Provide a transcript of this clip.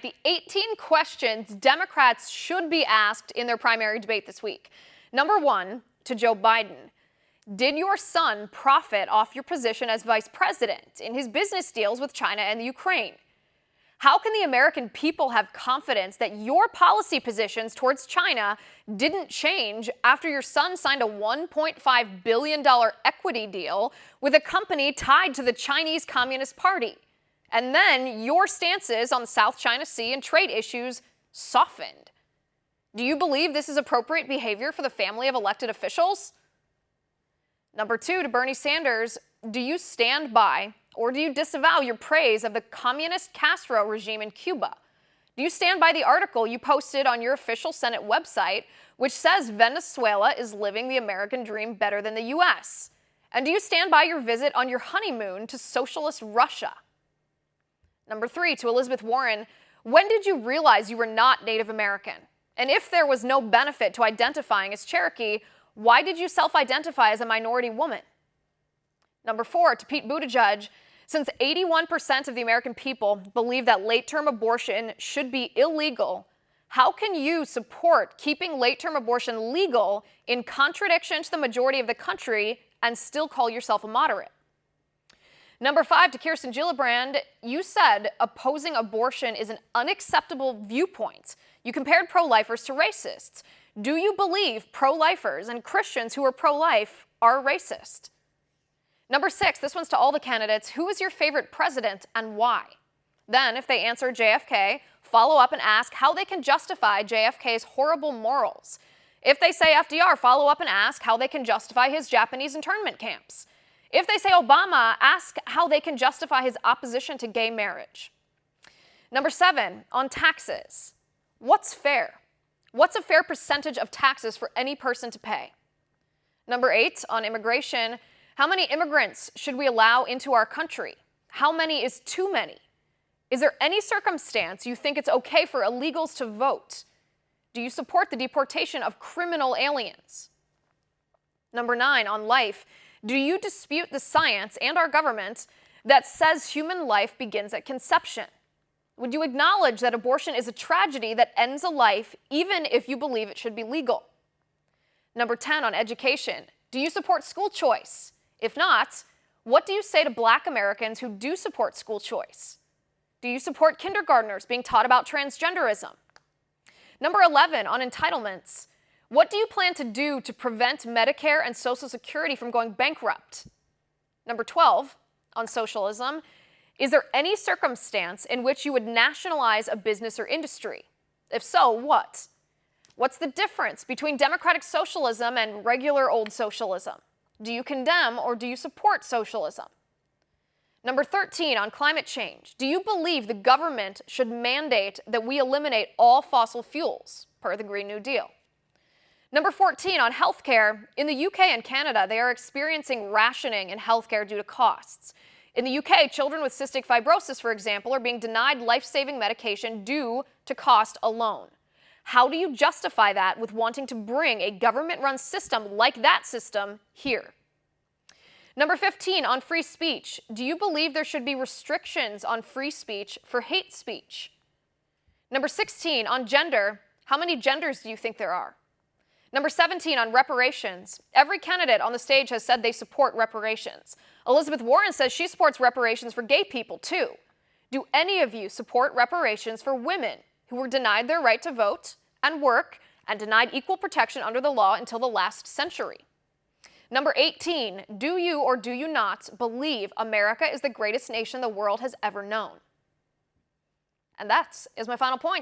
The 18 questions Democrats should be asked in their primary debate this week. Number 1, to Joe Biden. Did your son profit off your position as vice president in his business deals with China and the Ukraine? How can the American people have confidence that your policy positions towards China didn't change after your son signed a $1.5 billion equity deal with a company tied to the Chinese Communist Party? And then your stances on the South China Sea and trade issues softened. Do you believe this is appropriate behavior for the family of elected officials? Number 2, to Bernie Sanders, do you stand by or do you disavow your praise of the communist Castro regime in Cuba? Do you stand by the article you posted on your official Senate website, which says Venezuela is living the American dream better than the U.S.? And do you stand by your visit on your honeymoon to socialist Russia? Number 3, to Elizabeth Warren, when did you realize you were not Native American? And if there was no benefit to identifying as Cherokee, why did you self-identify as a minority woman? Number 4, to Pete Buttigieg, since 81% of the American people believe that late-term abortion should be illegal, how can you support keeping late-term abortion legal in contradiction to the majority of the country and still call yourself a moderate? Number 5, to Kirsten Gillibrand, you said opposing abortion is an unacceptable viewpoint. You compared pro-lifers to racists. Do you believe pro-lifers and Christians who are pro-life are racist? Number 6, this one's to all the candidates. Who is your favorite president and why? Then, if they answer JFK, follow up and ask how they can justify JFK's horrible morals. If they say FDR, follow up and ask how they can justify his Japanese internment camps. If they say Obama, ask how they can justify his opposition to gay marriage. Number 7, on taxes. What's fair? What's a fair percentage of taxes for any person to pay? Number 8, on immigration. How many immigrants should we allow into our country? How many is too many? Is there any circumstance you think it's okay for illegals to vote? Do you support the deportation of criminal aliens? Number 9, on life. Do you dispute the science and our government that says human life begins at conception? Would you acknowledge that abortion is a tragedy that ends a life even if you believe it should be legal? Number 10, on education. Do you support school choice? If not, what do you say to Black Americans who do support school choice? Do you support kindergartners being taught about transgenderism? Number 11, on entitlements. What do you plan to do to prevent Medicare and Social Security from going bankrupt? Number 12, on socialism. Is there any circumstance in which you would nationalize a business or industry? If so, what? What's the difference between democratic socialism and regular old socialism? Do you condemn or do you support socialism? Number 13, on climate change. Do you believe the government should mandate that we eliminate all fossil fuels, per the Green New Deal? Number 14, on healthcare. In the UK and Canada, they are experiencing rationing in healthcare due to costs. In the UK, children with cystic fibrosis, for example, are being denied life-saving medication due to cost alone. How do you justify that with wanting to bring a government-run system like that system here? Number 15, on free speech. Do you believe there should be restrictions on free speech for hate speech? Number 16, on gender. How many genders do you think there are? Number 17, on reparations. Every candidate on the stage has said they support reparations. Elizabeth Warren says she supports reparations for gay people, too. Do any of you support reparations for women who were denied their right to vote and work and denied equal protection under the law until the last century? Number 18, do you or do you not believe America is the greatest nation the world has ever known? And that is my final point.